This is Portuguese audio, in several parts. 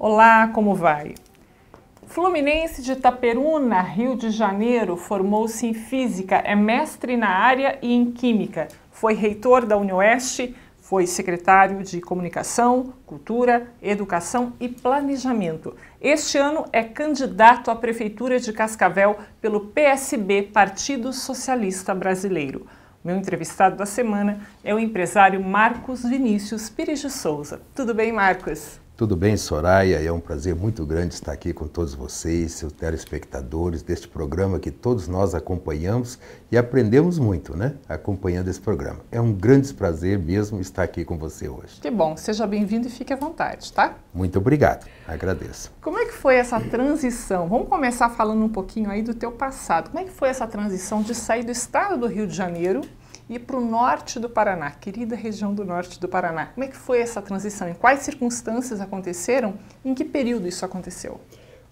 Olá, como vai? Fluminense de Itaperuna, Rio de Janeiro, formou-se em Física, é mestre na área e em Química. Foi reitor da UniOeste, foi secretário de Comunicação, Cultura, Educação e Planejamento. Este ano é candidato à Prefeitura de Cascavel pelo PSB, Partido Socialista Brasileiro. Meu entrevistado da semana é o empresário Marcos Vinícius Pires de Souza. Tudo bem, Marcos? Tudo bem, Soraya? É um prazer muito grande estar aqui com todos vocês, seus telespectadores deste programa que todos nós acompanhamos e aprendemos muito, né? Acompanhando esse programa. É um grande prazer mesmo estar aqui com você hoje. Que bom, seja bem-vindo e fique à vontade, tá? Muito obrigado, agradeço. Como é que foi essa transição? Vamos começar falando um pouquinho aí do teu passado. Como é que foi essa transição de sair do estado do Rio de Janeiro e para o norte do Paraná, querida região do norte do Paraná? Como é que foi essa transição? Em quais circunstâncias aconteceram? Em que período isso aconteceu?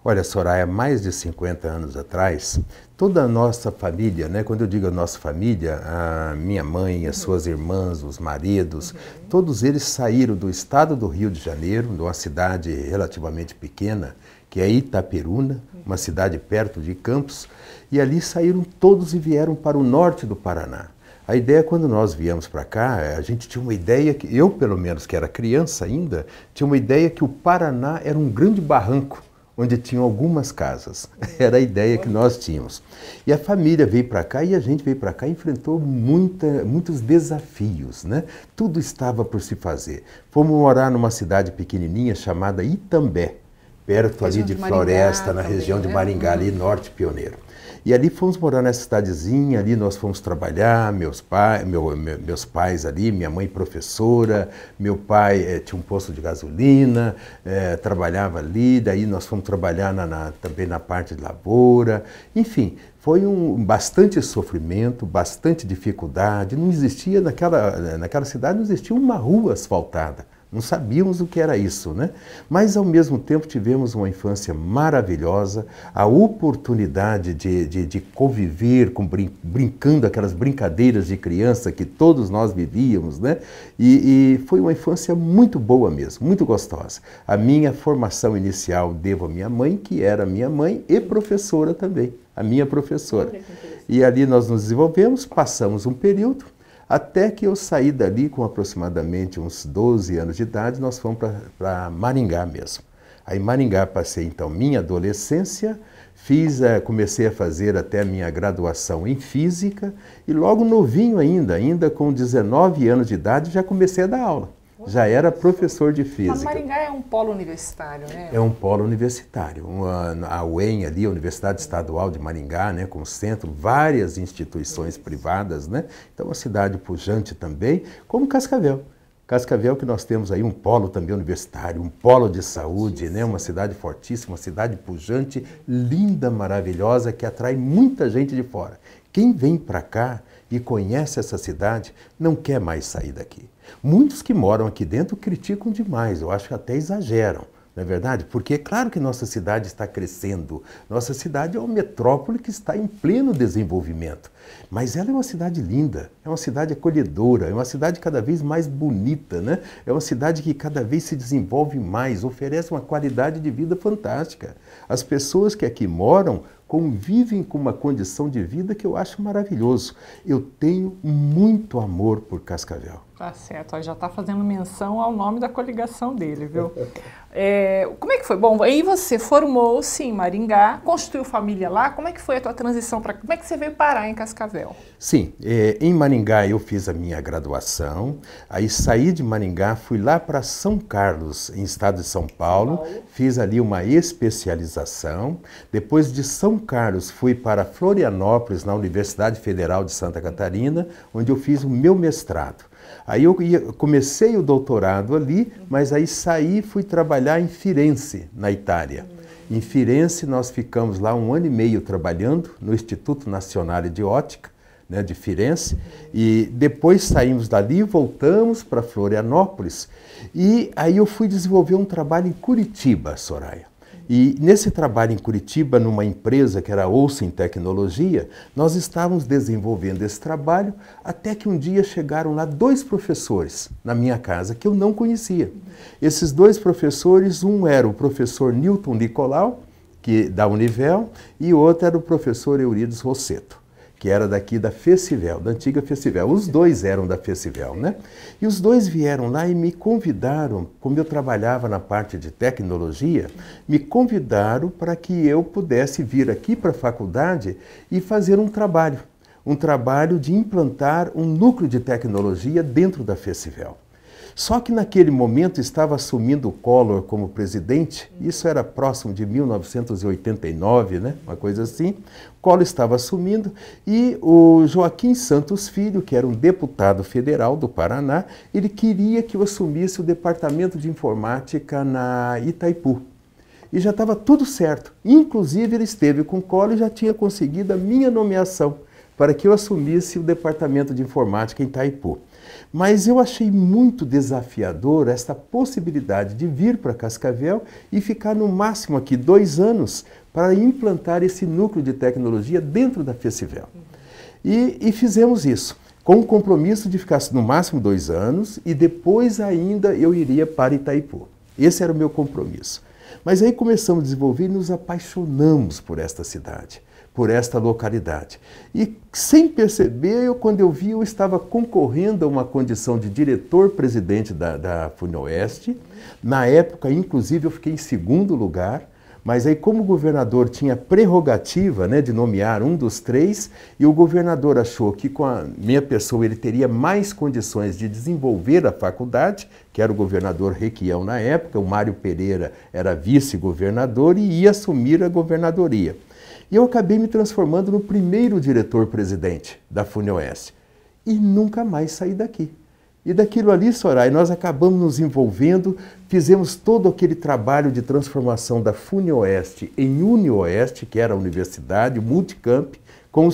Olha, Soraya, mais de 50 anos atrás, toda a nossa família, né? Quando eu digo a nossa família, a minha mãe, as suas irmãs, os maridos, todos eles saíram do estado do Rio de Janeiro, de uma cidade relativamente pequena, que é Itaperuna, uma cidade perto de Campos, e ali saíram todos e vieram para o norte do Paraná. A ideia, quando nós viemos para cá, a gente tinha uma ideia, que eu pelo menos, que era criança ainda, tinha uma ideia que o Paraná era um grande barranco, onde tinham algumas casas. Era a ideia que nós tínhamos. E a família veio para cá e a gente veio para cá e enfrentou muitos desafios, né? Tudo estava por se fazer. Fomos morar numa cidade pequenininha chamada Itambé, perto ali de Floresta, na região de Maringá, ali norte pioneiro. E ali fomos morar nessa cidadezinha, ali nós fomos trabalhar, meus pais ali, minha mãe professora, meu pai tinha um posto de gasolina, trabalhava ali, daí nós fomos trabalhar também na parte de lavoura, enfim, foi bastante sofrimento, bastante dificuldade, não existia naquela cidade, não existia uma rua asfaltada. Não sabíamos o que era isso, né? Mas, ao mesmo tempo, tivemos uma infância maravilhosa, a oportunidade de conviver, brincando aquelas brincadeiras de criança que todos nós vivíamos, né? E foi uma infância muito boa mesmo, muito gostosa. A minha formação inicial devo à minha mãe, que era minha mãe e professora também, a minha professora. E ali nós nos desenvolvemos, passamos um período, até que eu saí dali com aproximadamente uns 12 anos de idade, nós fomos para Maringá mesmo. Aí em Maringá passei então minha adolescência, comecei a fazer até a minha graduação em Física e logo novinho ainda com 19 anos de idade, já comecei a dar aula. Já era professor de Física. Mas Maringá é um polo universitário, né? É um polo universitário. A UEM ali, a Universidade Estadual de Maringá, né, com centro, várias instituições privadas, né? Então, uma cidade pujante também, como Cascavel. Cascavel, que nós temos aí um polo também universitário, um polo de saúde, né? Uma cidade fortíssima, uma cidade pujante, linda, maravilhosa, que atrai muita gente de fora. Quem vem para cá e conhece essa cidade não quer mais sair daqui. Muitos que moram aqui dentro criticam demais, eu acho que até exageram, não é verdade? Porque é claro que nossa cidade está crescendo, nossa cidade é uma metrópole que está em pleno desenvolvimento, mas ela é uma cidade linda, é uma cidade acolhedora, é uma cidade cada vez mais bonita, né? É uma cidade que cada vez se desenvolve mais, oferece uma qualidade de vida fantástica. As pessoas que aqui moram convivem com uma condição de vida que eu acho maravilhoso. Eu tenho muito amor por Cascavel. Tá certo, já está fazendo menção ao nome da coligação dele, viu? Como é que foi? Bom, aí você formou-se em Maringá, constituiu família lá, como é que foi a tua transição para... Como é que você veio parar em Cascavel? Sim, em Maringá eu fiz a minha graduação, aí saí de Maringá, fui lá para São Carlos, em estado de São Paulo, fiz ali uma especialização, depois de São Carlos fui para Florianópolis, na Universidade Federal de Santa Catarina, onde eu fiz o meu mestrado. Aí eu comecei o doutorado ali, mas aí saí e fui trabalhar em Firenze, na Itália. Em Firenze nós ficamos lá 1 ano e meio trabalhando no Instituto Nazionale de Ótica, né, de Firenze, e depois saímos dali, voltamos para Florianópolis, e aí eu fui desenvolver um trabalho em Curitiba, Soraya. E nesse trabalho em Curitiba, numa empresa que era a Olsen Tecnologia, nós estávamos desenvolvendo esse trabalho até que um dia chegaram lá 2 professores na minha casa que eu não conhecia. Esses 2 professores, um era o professor Newton Nicolau, da Univel, e o outro era o professor Eurides Rosseto, que era daqui da Festivel, da antiga Festivel. Os 2 eram da Festivel, né? E os 2 vieram lá e me convidaram, como eu trabalhava na parte de tecnologia, me convidaram para que eu pudesse vir aqui para a faculdade e fazer um trabalho de implantar um núcleo de tecnologia dentro da Festivel. Só que naquele momento estava assumindo o Collor como presidente, isso era próximo de 1989, né? Uma coisa assim. O Collor estava assumindo e o Joaquim Santos Filho, que era um deputado federal do Paraná, ele queria que eu assumisse o departamento de informática na Itaipu. E já estava tudo certo. Inclusive ele esteve com o Collor e já tinha conseguido a minha nomeação para que eu assumisse o departamento de informática em Itaipu. Mas eu achei muito desafiador esta possibilidade de vir para Cascavel e ficar no máximo aqui 2 anos para implantar esse núcleo de tecnologia dentro da Festivel. E fizemos isso, com o compromisso de ficar no máximo 2 anos e depois ainda eu iria para Itaipu. Esse era o meu compromisso. Mas aí começamos a desenvolver e nos apaixonamos por esta cidade, por esta localidade. E sem perceber, quando eu vi, eu estava concorrendo a uma condição de diretor-presidente da FUNOeste. Na época, inclusive, eu fiquei em 2º lugar, mas aí como o governador tinha prerrogativa, né, de nomear um dos 3, e o governador achou que com a minha pessoa ele teria mais condições de desenvolver a faculdade, que era o governador Requião na época, o Mário Pereira era vice-governador e ia assumir a governadoria. E eu acabei me transformando no primeiro diretor-presidente da FUNOeste. E nunca mais saí daqui. E daquilo ali, Soraya, nós acabamos nos envolvendo, fizemos todo aquele trabalho de transformação da FUNOeste em UniOeste, que era a universidade, o Multicamp, com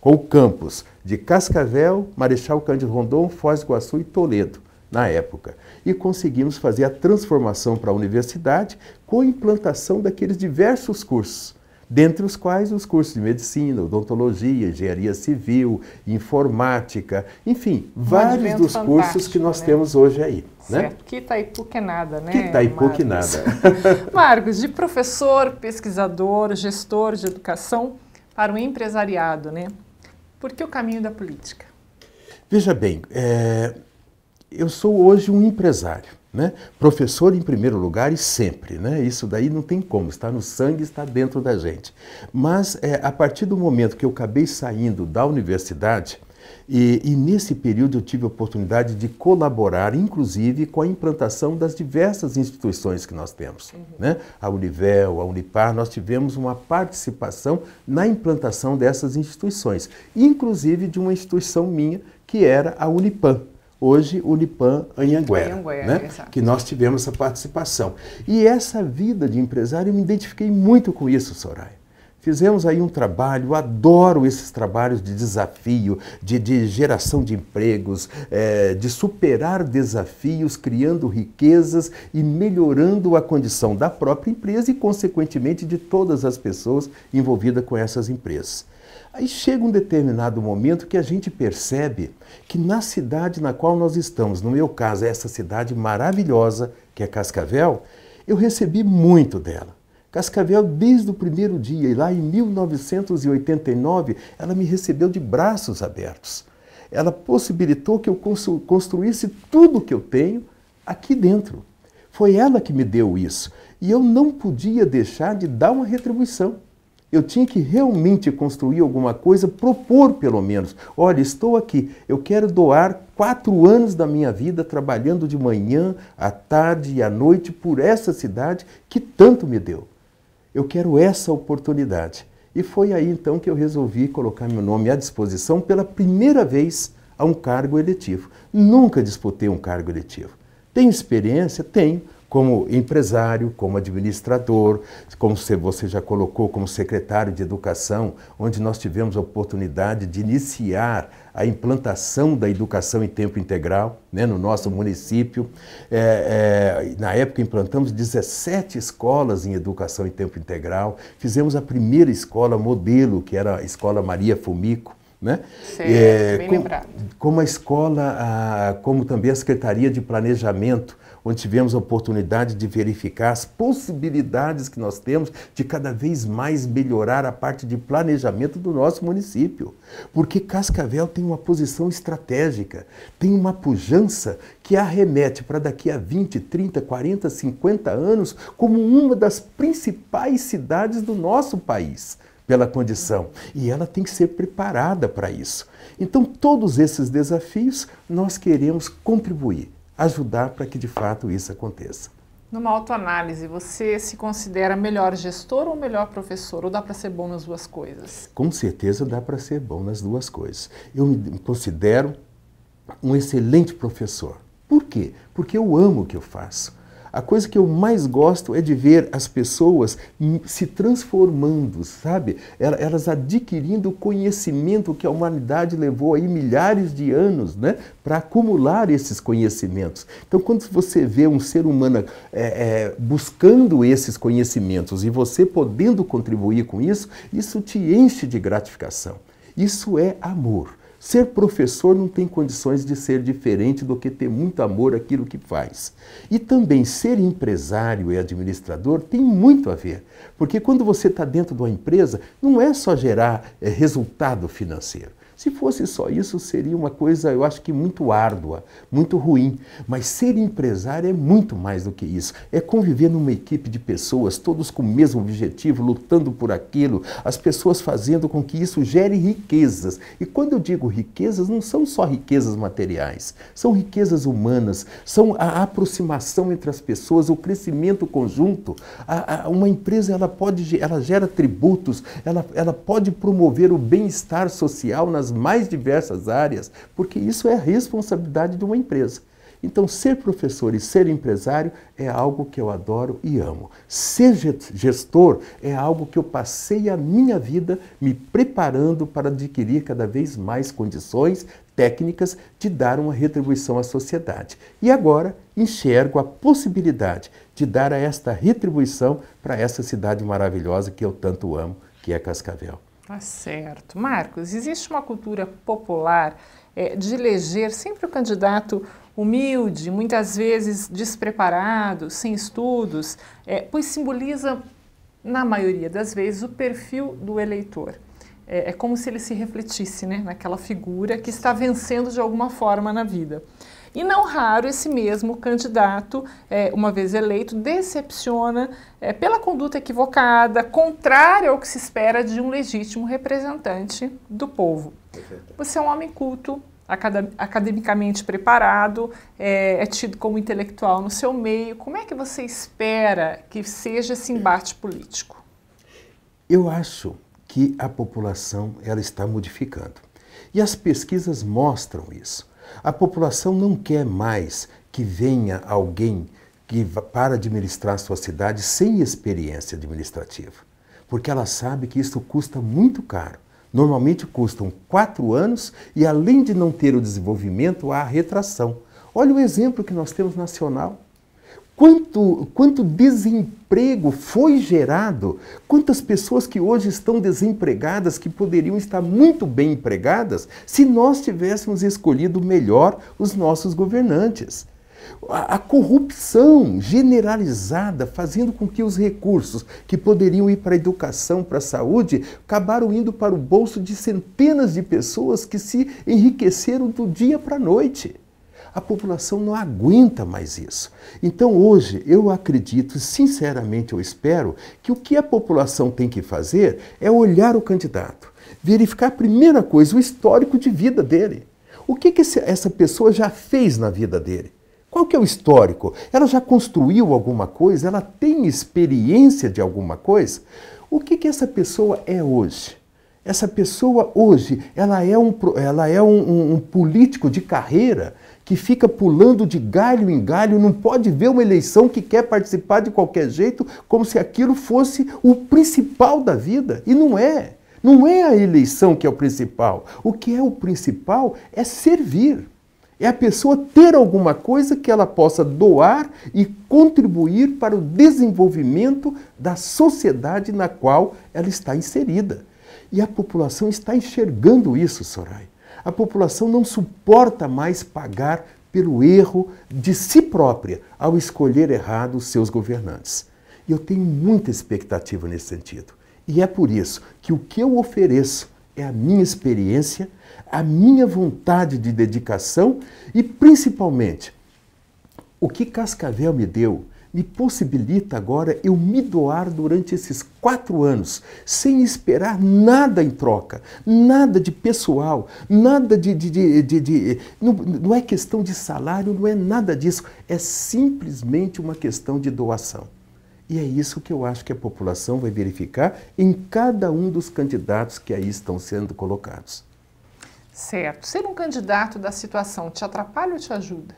o campus de Cascavel, Marechal Cândido Rondon, Foz do Iguaçu e Toledo, na época. E conseguimos fazer a transformação para a universidade com a implantação daqueles diversos cursos, dentre os quais os cursos de medicina, odontologia, engenharia civil, informática, enfim, vários dos cursos que nós temos hoje aí. Certo, né? Que Itaipu que nada, né? Que Itaipu que nada. Marcos, de professor, pesquisador, gestor de educação para o empresariado, né? Por que o caminho da política? Veja bem, eu sou hoje um empresário. Né? Professor em primeiro lugar e sempre, né? Isso daí não tem como, está no sangue, está dentro da gente. Mas a partir do momento que eu acabei saindo da universidade, e nesse período eu tive a oportunidade de colaborar, inclusive, com a implantação das diversas instituições que nós temos. Né? A Univel, a Unipar, nós tivemos uma participação na implantação dessas instituições, inclusive de uma instituição minha, que era a Unipam. Hoje, Unipam Anhanguera, né? Que nós tivemos essa participação. E essa vida de empresário, eu me identifiquei muito com isso, Soraya. Fizemos aí um trabalho, eu adoro esses trabalhos de desafio, de geração de empregos, de superar desafios, criando riquezas e melhorando a condição da própria empresa e, consequentemente, de todas as pessoas envolvidas com essas empresas. Aí chega um determinado momento que a gente percebe que na cidade na qual nós estamos, no meu caso, essa cidade maravilhosa que é Cascavel, eu recebi muito dela. Cascavel, desde o primeiro dia, e lá em 1989, ela me recebeu de braços abertos. Ela possibilitou que eu construísse tudo que eu tenho aqui dentro. Foi ela que me deu isso. E eu não podia deixar de dar uma retribuição. Eu tinha que realmente construir alguma coisa, propor pelo menos. Olha, estou aqui, eu quero doar 4 anos da minha vida trabalhando de manhã, à tarde e à noite por essa cidade que tanto me deu. Eu quero essa oportunidade. E foi aí então que eu resolvi colocar meu nome à disposição pela primeira vez a um cargo eletivo. Nunca disputei um cargo eletivo. Tenho experiência? Tenho. como empresário, como administrador, como você já colocou, como secretário de Educação, onde nós tivemos a oportunidade de iniciar a implantação da educação em tempo integral, né, no nosso município. Na época implantamos 17 escolas em educação em tempo integral, fizemos a primeira escola modelo, que era a Escola Maria Fumico, né? Bem lembrado. Como a escola, como também a Secretaria de Planejamento, onde tivemos a oportunidade de verificar as possibilidades que nós temos de cada vez mais melhorar a parte de planejamento do nosso município. Porque Cascavel tem uma posição estratégica, tem uma pujança que arremete para daqui a 20, 30, 40, 50 anos como uma das principais cidades do nosso país, pela condição. E ela tem que ser preparada para isso. Então, todos esses desafios, nós queremos contribuir, ajudar para que de fato isso aconteça. Numa autoanálise, você se considera melhor gestor ou melhor professor? Ou dá para ser bom nas duas coisas? Com certeza dá para ser bom nas duas coisas. Eu me considero um excelente professor. Por quê? Porque eu amo o que eu faço. A coisa que eu mais gosto é de ver as pessoas se transformando, sabe? Elas adquirindo o conhecimento que a humanidade levou aí milhares de anos, né, para acumular esses conhecimentos. Então, quando você vê um ser humano buscando esses conhecimentos e você podendo contribuir com isso, isso te enche de gratificação. Isso é amor. Ser professor não tem condições de ser diferente do que ter muito amor àquilo que faz. E também ser empresário e administrador tem muito a ver, porque quando você está dentro de uma empresa, não é só gerar resultado financeiro. Se fosse só isso, seria uma coisa, eu acho que muito árdua, muito ruim. Mas ser empresário é muito mais do que isso. É conviver numa equipe de pessoas, todos com o mesmo objetivo, lutando por aquilo, as pessoas fazendo com que isso gere riquezas. E quando eu digo riquezas, não são só riquezas materiais, são riquezas humanas, são a aproximação entre as pessoas, o crescimento conjunto. Uma empresa, ela gera tributos, ela pode promover o bem-estar social nas mais diversas áreas, porque isso é a responsabilidade de uma empresa. Então, ser professor e ser empresário é algo que eu adoro e amo. Ser gestor é algo que eu passei a minha vida me preparando para adquirir cada vez mais condições técnicas de dar uma retribuição à sociedade. E agora enxergo a possibilidade de dar esta retribuição para essa cidade maravilhosa que eu tanto amo, que é Cascavel. Tá certo. Marcos, existe uma cultura popular de eleger sempre o candidato humilde, muitas vezes despreparado, sem estudos, pois simboliza, na maioria das vezes, o perfil do eleitor. É como se ele se refletisse, né, naquela figura que está vencendo de alguma forma na vida. E não raro esse mesmo candidato, uma vez eleito, decepciona pela conduta equivocada, contrária ao que se espera de um legítimo representante do povo. Você é um homem culto, academicamente preparado, é tido como intelectual no seu meio. Como é que você espera que seja esse embate político? Eu acho que a população ela está modificando. E as pesquisas mostram isso. A população não quer mais que venha alguém para administrar a sua cidade sem experiência administrativa, porque ela sabe que isso custa muito caro. Normalmente custam 4 anos e, além de não ter o desenvolvimento, há a retração. Olha o exemplo que nós temos nacional. Quanto desemprego foi gerado, quantas pessoas que hoje estão desempregadas, que poderiam estar muito bem empregadas, se nós tivéssemos escolhido melhor os nossos governantes. A corrupção generalizada, fazendo com que os recursos que poderiam ir para a educação, para a saúde, acabaram indo para o bolso de centenas de pessoas que se enriqueceram do dia para a noite. A população não aguenta mais isso. Então hoje eu acredito, sinceramente eu espero, que o que a população tem que fazer é olhar o candidato, verificar a primeira coisa, o histórico de vida dele. O que essa pessoa já fez na vida dele? Qual que é o histórico? Ela já construiu alguma coisa? Ela tem experiência de alguma coisa? O que essa pessoa é hoje? Essa pessoa hoje, ela é um político de carreira que fica pulando de galho em galho, não pode ver uma eleição que quer participar de qualquer jeito, como se aquilo fosse o principal da vida. E não é. Não é a eleição que é o principal. O que é o principal é servir. É a pessoa ter alguma coisa que ela possa doar e contribuir para o desenvolvimento da sociedade na qual ela está inserida. E a população está enxergando isso, Soraya. A população não suporta mais pagar pelo erro de si própria ao escolher errado os seus governantes. E eu tenho muita expectativa nesse sentido. E é por isso que o que eu ofereço é a minha experiência, a minha vontade de dedicação e, principalmente, o que Cascavel me deu me possibilita agora eu me doar durante esses 4 anos, sem esperar nada em troca, nada de pessoal, nada não é questão de salário, não é nada disso, é simplesmente uma questão de doação. E é isso que eu acho que a população vai verificar em cada um dos candidatos que aí estão sendo colocados. Certo. Ser um candidato da situação te atrapalha ou te ajuda?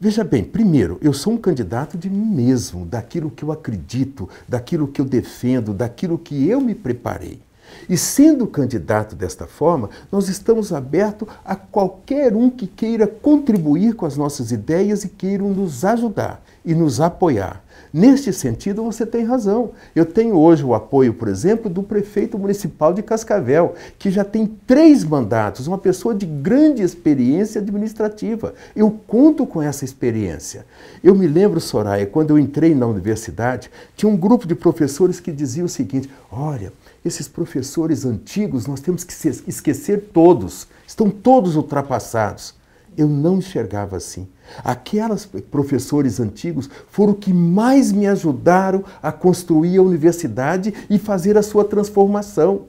Veja bem, primeiro, eu sou um candidato de mim mesmo, daquilo que eu acredito, daquilo que eu defendo, daquilo que eu me preparei. E sendo candidato desta forma, nós estamos abertos a qualquer um que queira contribuir com as nossas ideias e queira nos ajudar e nos apoiar. Neste sentido, você tem razão. Eu tenho hoje o apoio, por exemplo, do prefeito municipal de Cascavel, que já tem 3 mandatos, uma pessoa de grande experiência administrativa. Eu conto com essa experiência. Eu me lembro, Soraya, quando eu entrei na universidade, tinha um grupo de professores que dizia o seguinte: olha, esses professores antigos nós temos que esquecer todos, estão todos ultrapassados. Eu não enxergava assim. Aqueles professores antigos foram os que mais me ajudaram a construir a universidade e fazer a sua transformação.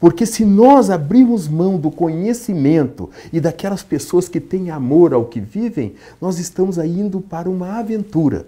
Porque se nós abrirmos mão do conhecimento e daquelas pessoas que têm amor ao que vivem, nós estamos aí indo para uma aventura.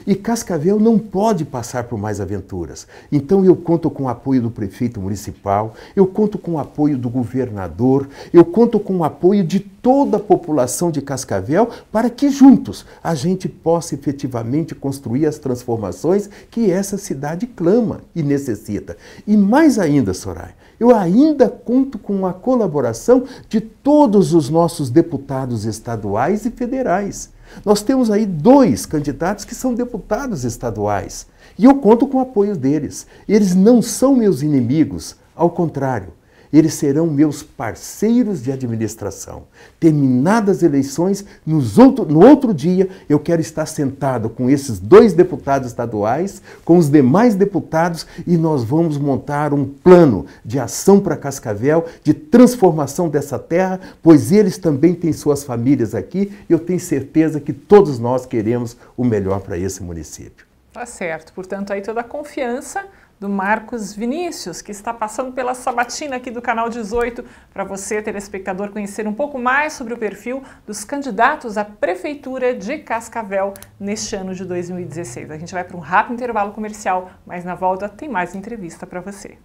E Cascavel não pode passar por mais aventuras. Então eu conto com o apoio do prefeito municipal, eu conto com o apoio do governador, eu conto com o apoio de toda a população de Cascavel para que juntos a gente possa efetivamente construir as transformações que essa cidade clama e necessita. E mais ainda, Soraya, eu ainda conto com a colaboração de todos os nossos deputados estaduais e federais. Nós temos aí 2 candidatos que são deputados estaduais e eu conto com o apoio deles. Eles não são meus inimigos, ao contrário, eles serão meus parceiros de administração. Terminadas as eleições, no outro dia, eu quero estar sentado com esses 2 deputados estaduais, com os demais deputados, e nós vamos montar um plano de ação para Cascavel, de transformação dessa terra, pois eles também têm suas famílias aqui, e eu tenho certeza que todos nós queremos o melhor para esse município. Tá certo. Portanto, aí toda a confiança do Marcos Vinícius, que está passando pela sabatina aqui do Canal 18, para você, telespectador, conhecer um pouco mais sobre o perfil dos candidatos à Prefeitura de Cascavel neste ano de 2016. A gente vai para um rápido intervalo comercial, mas na volta tem mais entrevista para você.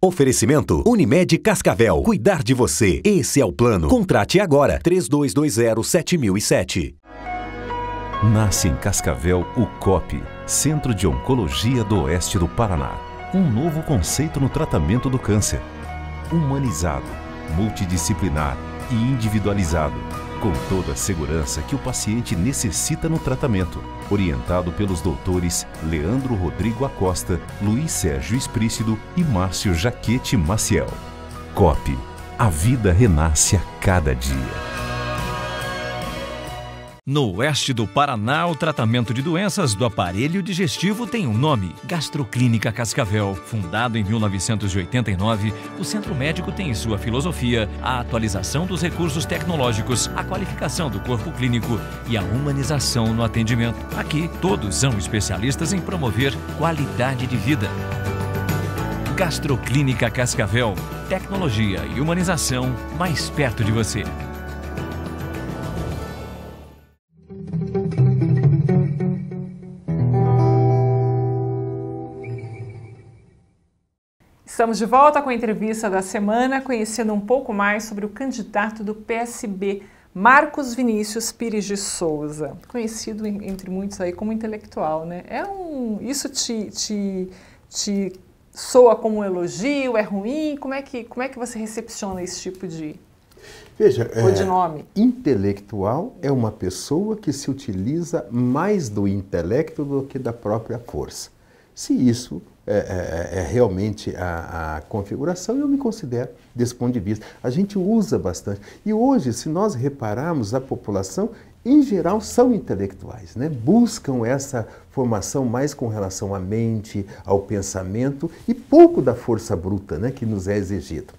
Oferecimento Unimed Cascavel. Cuidar de você. Esse é o plano. Contrate agora. 3220-7007. Nasce em Cascavel o COP, Centro de Oncologia do Oeste do Paraná. Um novo conceito no tratamento do câncer. Humanizado, multidisciplinar e individualizado, com toda a segurança que o paciente necessita no tratamento. Orientado pelos doutores Leandro Rodrigo Acosta, Luiz Sérgio Esprícido e Márcio Jaquete Maciel. COP. A vida renasce a cada dia. No oeste do Paraná, o tratamento de doenças do aparelho digestivo tem um nome: Gastroclínica Cascavel. Fundado em 1989, o centro médico tem em sua filosofia a atualização dos recursos tecnológicos, a qualificação do corpo clínico e a humanização no atendimento. Aqui, todos são especialistas em promover qualidade de vida. Gastroclínica Cascavel. Tecnologia e humanização mais perto de você. Estamos de volta com a entrevista da semana, conhecendo um pouco mais sobre o candidato do PSB, Marcos Vinícius Pires de Souza, conhecido entre muitos aí como intelectual, né? Isso te soa como um elogio, é ruim? Como é que você recepciona esse tipo de nome? Intelectual é uma pessoa que se utiliza mais do intelecto do que da própria força. Se isso é realmente a configuração, eu me considero desse ponto de vista. A gente usa bastante. E hoje, se nós repararmos, a população, em geral, são intelectuais, né? Buscam essa formação mais com relação à mente, ao pensamento e pouco da força bruta, né, que nos é exigido.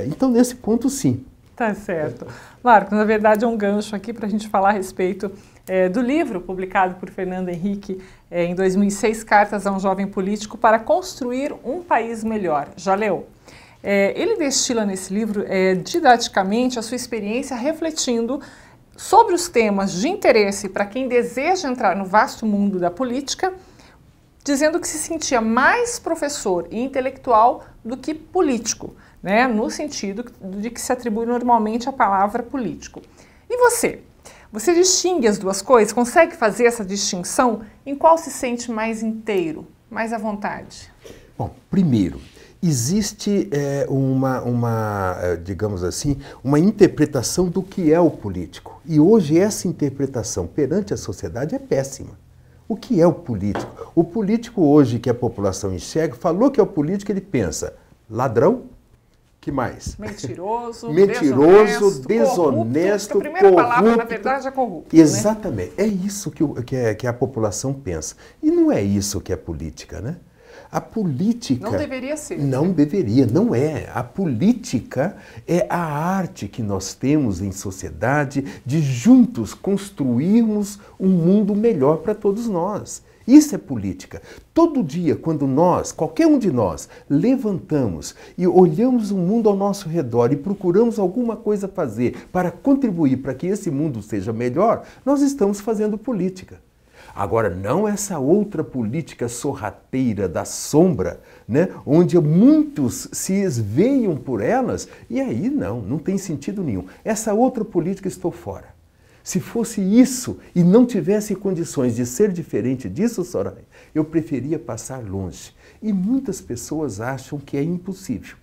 Então, nesse ponto, sim. Tá certo. Marcos, na verdade é um gancho aqui para a gente falar a respeito do livro publicado por Fernando Henrique em 2006, Cartas a um Jovem Político para Construir um País Melhor. Já leu? Ele destila nesse livro didaticamente a sua experiência refletindo sobre os temas de interesse para quem deseja entrar no vasto mundo da política, dizendo que se sentia mais professor e intelectual do que político, né? No sentido de que se atribui normalmente a palavra político. E você? Você distingue as duas coisas? Consegue fazer essa distinção? Em qual se sente mais inteiro, mais à vontade? Bom, primeiro, existe digamos assim, uma interpretação do que é o político. E hoje essa interpretação perante a sociedade é péssima. O que é o político? O político hoje que a população enxerga, falou que é o político, ele pensa ladrão, que mais? Mentiroso, desonesto, corrupto. A primeira palavra, na verdade, é corrupto. Exatamente. Né? É isso que a população pensa. E não é isso que é política, né? A política... Não deveria ser. Não deveria, não é. A política é a arte que nós temos em sociedade de juntos construirmos um mundo melhor para todos nós. Isso é política. Todo dia, quando nós, qualquer um de nós, levantamos e olhamos o mundo ao nosso redor e procuramos alguma coisa fazer para contribuir para que esse mundo seja melhor, nós estamos fazendo política. Agora, não essa outra política sorrateira da sombra, né, onde muitos se esveiam por elas, e aí não tem sentido nenhum. Essa outra política, estou fora. Se fosse isso e não tivesse condições de ser diferente disso, Soraya, eu preferia passar longe. E muitas pessoas acham que é impossível.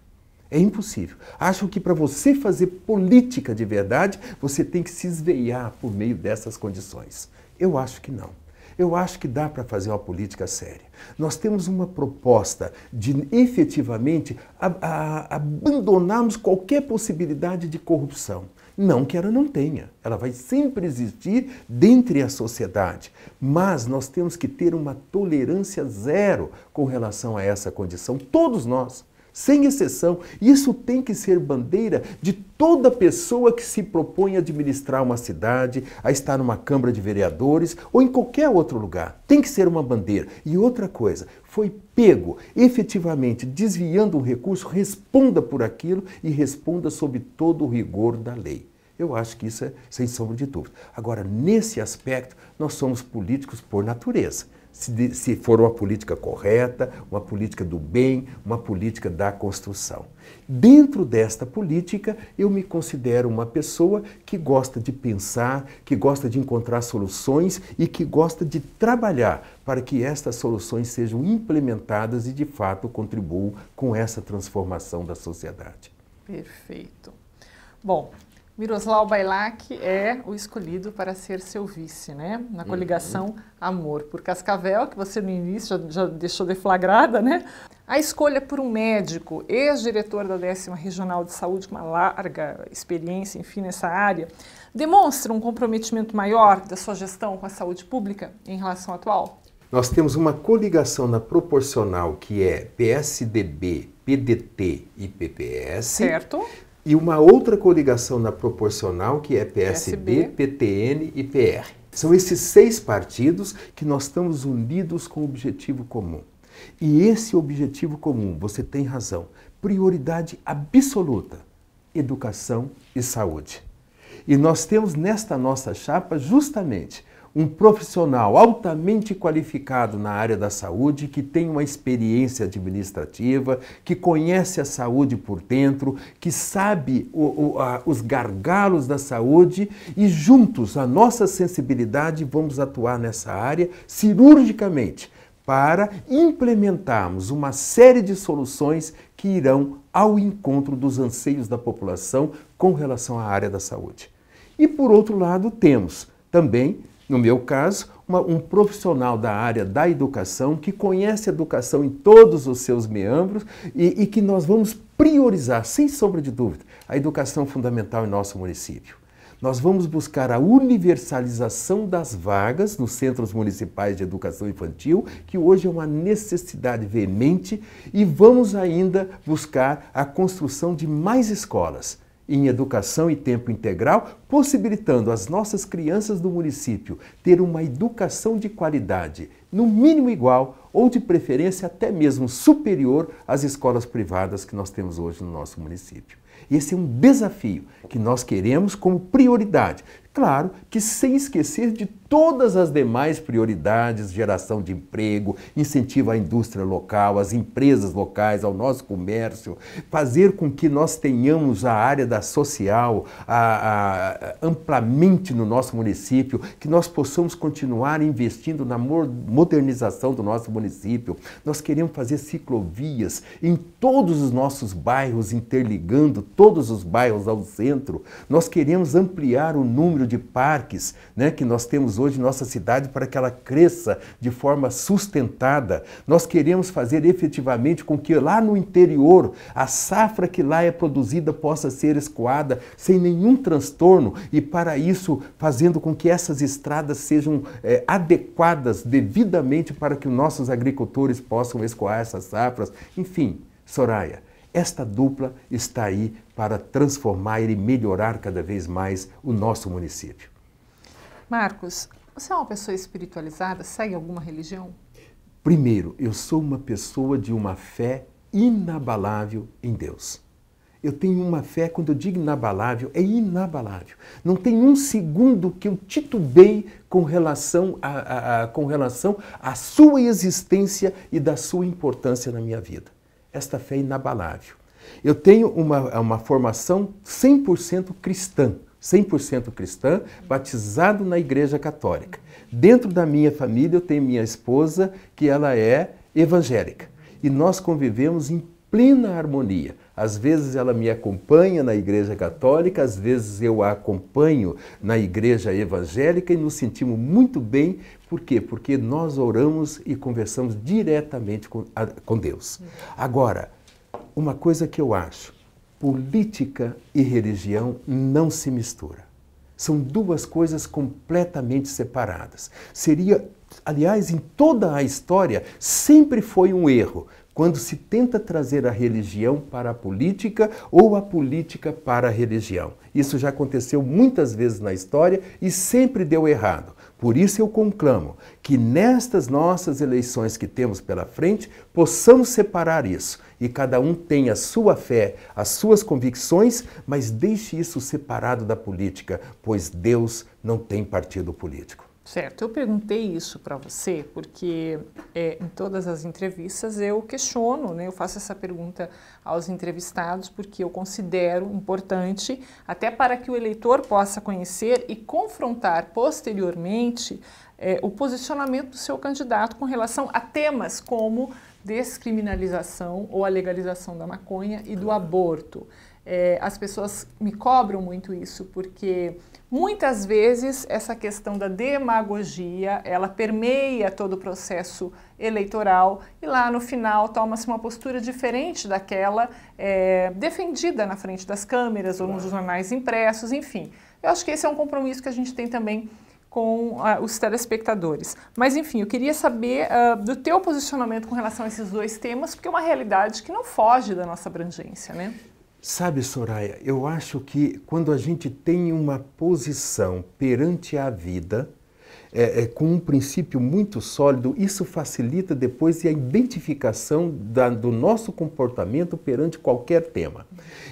É impossível. Acham que para você fazer política de verdade, você tem que se esveiar por meio dessas condições. Eu acho que não. Eu acho que dá para fazer uma política séria. Nós temos uma proposta de efetivamente abandonarmos qualquer possibilidade de corrupção. Não que ela não tenha, ela vai sempre existir dentro da sociedade, mas nós temos que ter uma tolerância zero com relação a essa condição, todos nós, sem exceção. Isso tem que ser bandeira de toda pessoa que se propõe a administrar uma cidade, a estar numa Câmara de Vereadores ou em qualquer outro lugar. Tem que ser uma bandeira. E outra coisa, foi pego efetivamente desviando um recurso, responda por aquilo e responda sob todo o rigor da lei. Eu acho que isso é sem sombra de dúvida. Agora, nesse aspecto, nós somos políticos por natureza. Se for uma política correta, uma política do bem, uma política da construção. Dentro desta política, eu me considero uma pessoa que gosta de pensar, que gosta de encontrar soluções e que gosta de trabalhar para que estas soluções sejam implementadas e, de fato, contribuam com essa transformação da sociedade. Perfeito. Bom, Miroslav Bajlak é o escolhido para ser seu vice, né? Na coligação Amor por Cascavel, que você no início já deixou deflagrada, né? A escolha por um médico, ex-diretor da 10ª Regional de Saúde, com uma larga experiência, enfim, nessa área, demonstra um comprometimento maior da sua gestão com a saúde pública em relação à atual? Nós temos uma coligação na proporcional que é PSDB, PDT e PPS. Certo. E uma outra coligação na proporcional, que é PSB, PTN e PR. São esses 6 partidos que nós estamos unidos com um objetivo comum. E esse objetivo comum, você tem razão, prioridade absoluta, educação e saúde. E nós temos nesta nossa chapa justamente um profissional altamente qualificado na área da saúde, que tem uma experiência administrativa, que conhece a saúde por dentro, que sabe os gargalos da saúde e juntos, a nossa sensibilidade, vamos atuar nessa área cirurgicamente para implementarmos uma série de soluções que irão ao encontro dos anseios da população com relação à área da saúde. E por outro lado temos também, no meu caso, um profissional da área da educação que conhece a educação em todos os seus meandros e que nós vamos priorizar, sem sombra de dúvida, a educação fundamental em nosso município. Nós vamos buscar a universalização das vagas nos centros municipais de educação infantil, que hoje é uma necessidade veemente, e vamos ainda buscar a construção de mais escolas em educação e tempo integral, possibilitando às nossas crianças do município ter uma educação de qualidade, no mínimo igual ou de preferência até mesmo superior às escolas privadas que nós temos hoje no nosso município. Esse é um desafio que nós queremos como prioridade. Claro que sem esquecer de todas as demais prioridades, geração de emprego, incentivo à indústria local, às empresas locais, ao nosso comércio, fazer com que nós tenhamos a área da social amplamente no nosso município, que nós possamos continuar investindo na modernização do nosso município. Nós queremos fazer ciclovias em todos os nossos bairros, interligando todos os bairros ao centro. Nós queremos ampliar o número de parques, né, que nós temos hoje em nossa cidade para que ela cresça de forma sustentada. Nós queremos fazer efetivamente com que lá no interior a safra que lá é produzida possa ser escoada sem nenhum transtorno e para isso fazendo com que essas estradas sejam adequadas devidamente para que os nossos agricultores possam escoar essas safras. Enfim, Soraya, esta dupla está aí para transformar e melhorar cada vez mais o nosso município. Marcos, você é uma pessoa espiritualizada? Segue alguma religião? Primeiro, eu sou uma pessoa de uma fé inabalável em Deus. Eu tenho uma fé, quando eu digo inabalável, é inabalável. Não tem um segundo que eu titubei com relação à sua existência e da sua importância na minha vida. Esta fé é inabalável. Eu tenho uma formação 100% cristã, batizado na Igreja Católica. Dentro da minha família eu tenho minha esposa, que ela é evangélica. E nós convivemos em plena harmonia. Às vezes ela me acompanha na Igreja Católica, às vezes eu a acompanho na Igreja Evangélica e nos sentimos muito bem. Por quê? Porque nós oramos e conversamos diretamente com Deus. Agora, uma coisa que eu acho, política e religião não se misturam. São duas coisas completamente separadas. Aliás, em toda a história, sempre foi um erro quando se tenta trazer a religião para a política ou a política para a religião. Isso já aconteceu muitas vezes na história e sempre deu errado. Por isso eu conclamo que nestas nossas eleições que temos pela frente, possamos separar isso e cada um tenha a sua fé, as suas convicções, mas deixe isso separado da política, pois Deus não tem partido político. Certo, eu perguntei isso para você porque em todas as entrevistas eu questiono, né, eu faço essa pergunta aos entrevistados porque eu considero importante, até para que o eleitor possa conhecer e confrontar posteriormente o posicionamento do seu candidato com relação a temas como descriminalização ou a legalização da maconha e do aborto. As pessoas me cobram muito isso porque muitas vezes essa questão da demagogia, ela permeia todo o processo eleitoral e lá no final toma-se uma postura diferente daquela defendida na frente das câmeras ou nos jornais impressos, enfim. Eu acho que esse é um compromisso que a gente tem também com os telespectadores. Mas enfim, eu queria saber do teu posicionamento com relação a esses dois temas, porque é uma realidade que não foge da nossa abrangência, né? Sabe, Soraya, eu acho que quando a gente tem uma posição perante a vida, com um princípio muito sólido, isso facilita depois a identificação do nosso comportamento perante qualquer tema.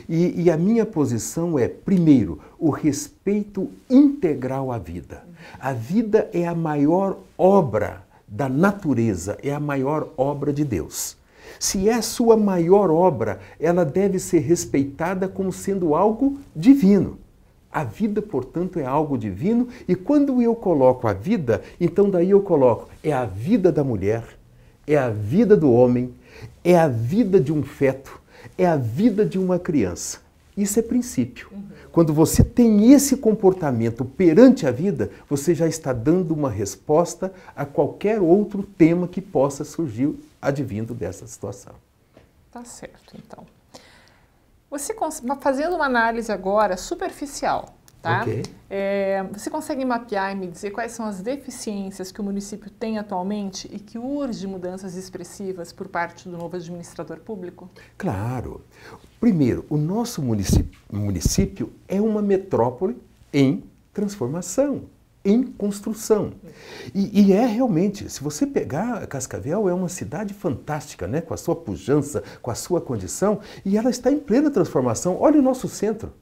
E a minha posição é, primeiro, o respeito integral à vida. A vida é a maior obra da natureza, é a maior obra de Deus. Se é sua maior obra, ela deve ser respeitada como sendo algo divino. A vida, portanto, é algo divino, e quando eu coloco a vida, então daí eu coloco, é a vida da mulher, é a vida do homem, é a vida de um feto, é a vida de uma criança. Isso é princípio. Quando você tem esse comportamento perante a vida, você já está dando uma resposta a qualquer outro tema que possa surgir advindo dessa situação. Tá certo, então. Você, fazendo uma análise agora superficial, tá? Ok. Você consegue mapear e me dizer quais são as deficiências que o município tem atualmente e que urge mudanças expressivas por parte do novo administrador público? Claro. Primeiro, o nosso município é uma metrópole em transformação, em construção. E é realmente, se você pegar Cascavel, é uma cidade fantástica, né? Com a sua pujança, com a sua condição, e ela está em plena transformação. Olha o nosso centro,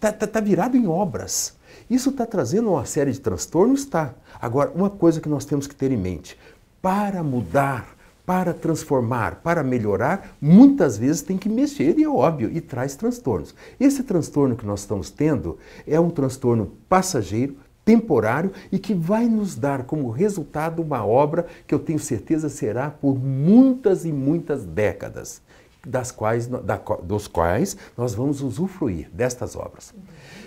está virado em obras. Isso está trazendo uma série de transtornos? Está. Agora, uma coisa que nós temos que ter em mente, para mudar, para transformar, para melhorar, muitas vezes tem que mexer, e é óbvio, e traz transtornos. Esse transtorno que nós estamos tendo é um transtorno passageiro, temporário, e que vai nos dar como resultado uma obra que eu tenho certeza será por muitas e muitas décadas, dos quais nós vamos usufruir destas obras.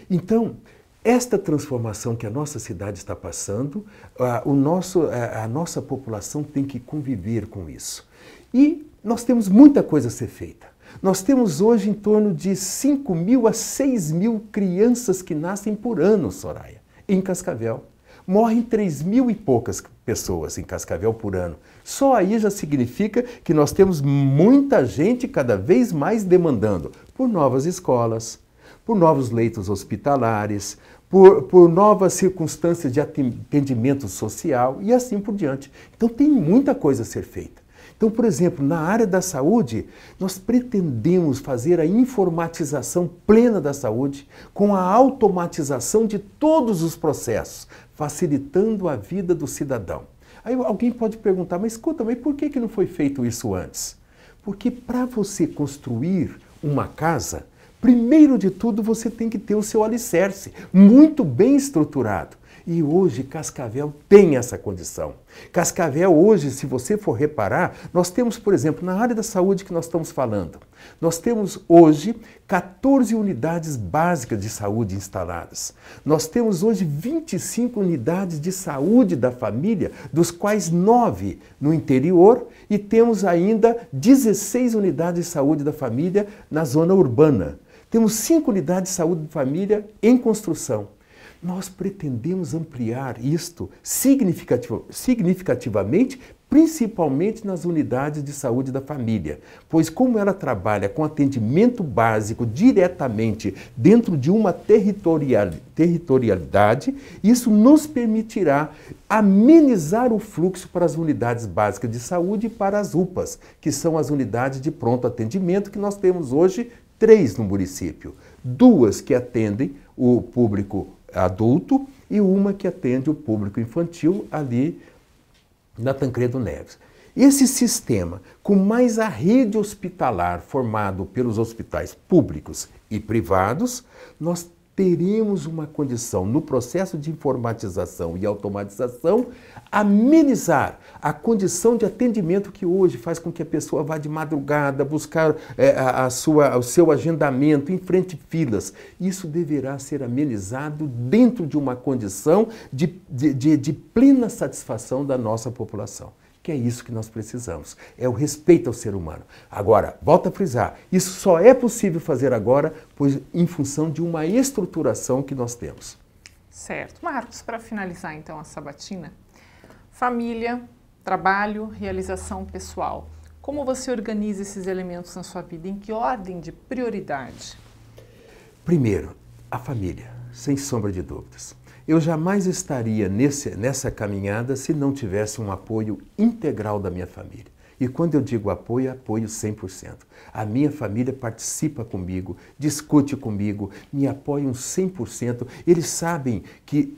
Então, esta transformação que a nossa cidade está passando, a nossa população tem que conviver com isso. E nós temos muita coisa a ser feita. Nós temos hoje em torno de 5.000 a 6.000 crianças que nascem por ano, Soraya, em Cascavel. Morrem 3.000 e poucas pessoas em Cascavel por ano. Só aí já significa que nós temos muita gente cada vez mais demandando por novas escolas, por novos leitos hospitalares, por novas circunstâncias de atendimento social e assim por diante. Então tem muita coisa a ser feita. Então, por exemplo, na área da saúde, nós pretendemos fazer a informatização plena da saúde com a automatização de todos os processos, facilitando a vida do cidadão. Aí alguém pode perguntar, mas escuta, mas por que não foi feito isso antes? Porque para você construir uma casa, primeiro de tudo você tem que ter o seu alicerce muito bem estruturado. E hoje Cascavel tem essa condição. Cascavel hoje, se você for reparar, nós temos, por exemplo, na área da saúde que nós estamos falando, nós temos hoje 14 unidades básicas de saúde instaladas. Nós temos hoje 25 unidades de saúde da família, dos quais 9 no interior, e temos ainda 16 unidades de saúde da família na zona urbana. Temos 5 unidades de saúde da família em construção. Nós pretendemos ampliar isto significativamente, principalmente nas unidades de saúde da família, pois como ela trabalha com atendimento básico diretamente dentro de uma territorialidade, isso nos permitirá amenizar o fluxo para as unidades básicas de saúde e para as UPAs, que são as unidades de pronto atendimento que nós temos hoje 3 no município. 2 que atendem o público adulto e uma que atende o público infantil ali na Tancredo Neves. Esse sistema, com mais a rede hospitalar formado pelos hospitais públicos e privados, nós teremos uma condição no processo de informatização e automatização amenizar a condição de atendimento que hoje faz com que a pessoa vá de madrugada buscar o seu agendamento em frente a filas. Isso deverá ser amenizado dentro de uma condição de plena satisfação da nossa população. Que é isso que nós precisamos, é o respeito ao ser humano. Agora, volto a frisar, isso só é possível fazer agora, pois em função de uma estruturação que nós temos. Certo. Marcos, para finalizar então a sabatina, família, trabalho, realização pessoal. Como você organiza esses elementos na sua vida? Em que ordem de prioridade? Primeiro, a família, sem sombra de dúvidas. eu jamais estaria nessa caminhada se não tivesse um apoio integral da minha família. E quando eu digo apoio, é apoio 100%. A minha família participa comigo, discute comigo, me apoiam 100%. Eles sabem que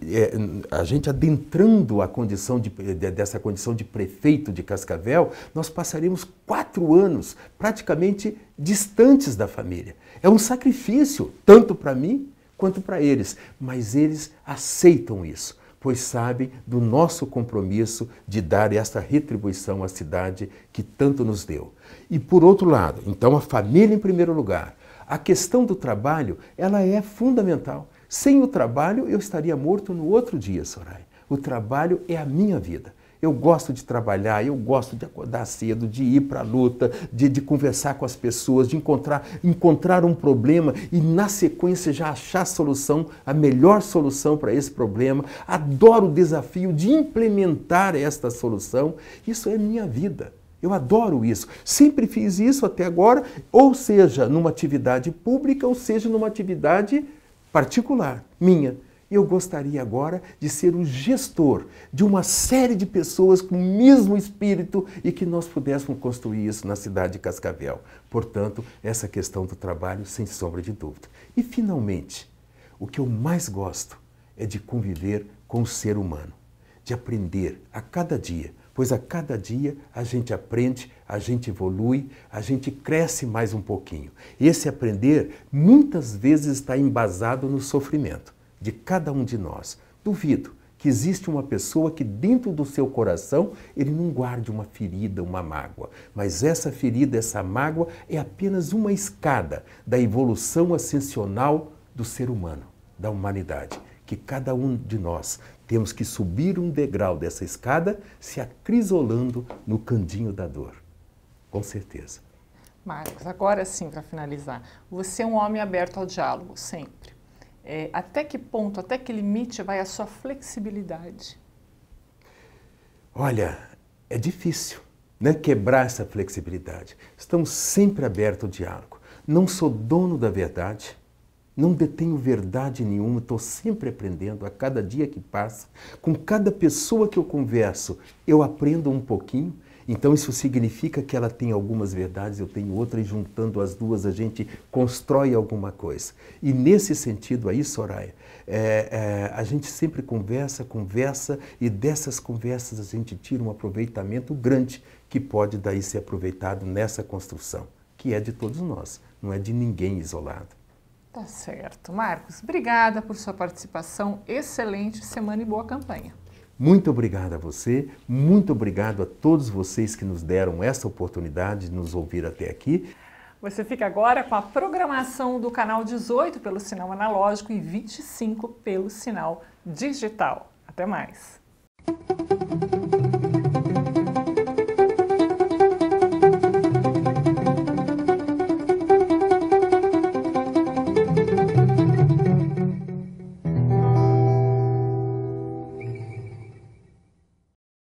a gente adentrando a condição dessa condição de prefeito de Cascavel, nós passaremos 4 anos praticamente distantes da família. É um sacrifício, tanto para mim quanto para eles, mas eles aceitam isso, pois sabem do nosso compromisso de dar esta retribuição à cidade que tanto nos deu. E por outro lado, então a família em primeiro lugar. A questão do trabalho, ela é fundamental. Sem o trabalho, eu estaria morto no outro dia, Soraya. O trabalho é a minha vida. Eu gosto de trabalhar, eu gosto de acordar cedo, de ir para a luta, de conversar com as pessoas, de encontrar um problema e, na sequência, já achar a solução, a melhor solução para esse problema. Adoro o desafio de implementar esta solução. Isso é minha vida. Eu adoro isso. Sempre fiz isso até agora, ou seja, numa atividade pública, ou seja, numa atividade particular, minha. Eu gostaria agora de ser o gestor de uma série de pessoas com o mesmo espírito e que nós pudéssemos construir isso na cidade de Cascavel. Portanto, essa questão do trabalho, sem sombra de dúvida. E, finalmente, o que eu mais gosto é de conviver com o ser humano, de aprender a cada dia, pois a cada dia a gente aprende, a gente evolui, a gente cresce mais um pouquinho. Esse aprender muitas vezes está embasado no sofrimento de cada um de nós. Duvido que existe uma pessoa que dentro do seu coração ele não guarde uma ferida, uma mágoa. Mas essa ferida, essa mágoa é apenas uma escada da evolução ascensional do ser humano, da humanidade. Que cada um de nós temos que subir um degrau dessa escada se acrisolando no candinho da dor. Com certeza. Marcos, agora sim, para finalizar, você é um homem aberto ao diálogo, sempre. Até que ponto, até que limite vai a sua flexibilidade? Olha, é difícil, né, quebrar essa flexibilidade. Estamos sempre abertos ao diálogo. Não sou dono da verdade, não detenho verdade nenhuma, estou sempre aprendendo a cada dia que passa. Com cada pessoa que eu converso, eu aprendo um pouquinho. Então isso significa que ela tem algumas verdades, eu tenho outras, e juntando as duas a gente constrói alguma coisa. E nesse sentido aí, Soraya, a gente sempre conversa e dessas conversas a gente tira um aproveitamento grande que pode daí ser aproveitado nessa construção, que é de todos nós, não é de ninguém isolado. Tá certo. Marcos, obrigada por sua participação, excelente semana e boa campanha. Muito obrigado a você, muito obrigado a todos vocês que nos deram essa oportunidade de nos ouvir até aqui. Você fica agora com a programação do canal 18 pelo sinal analógico e 25 pelo sinal digital. Até mais!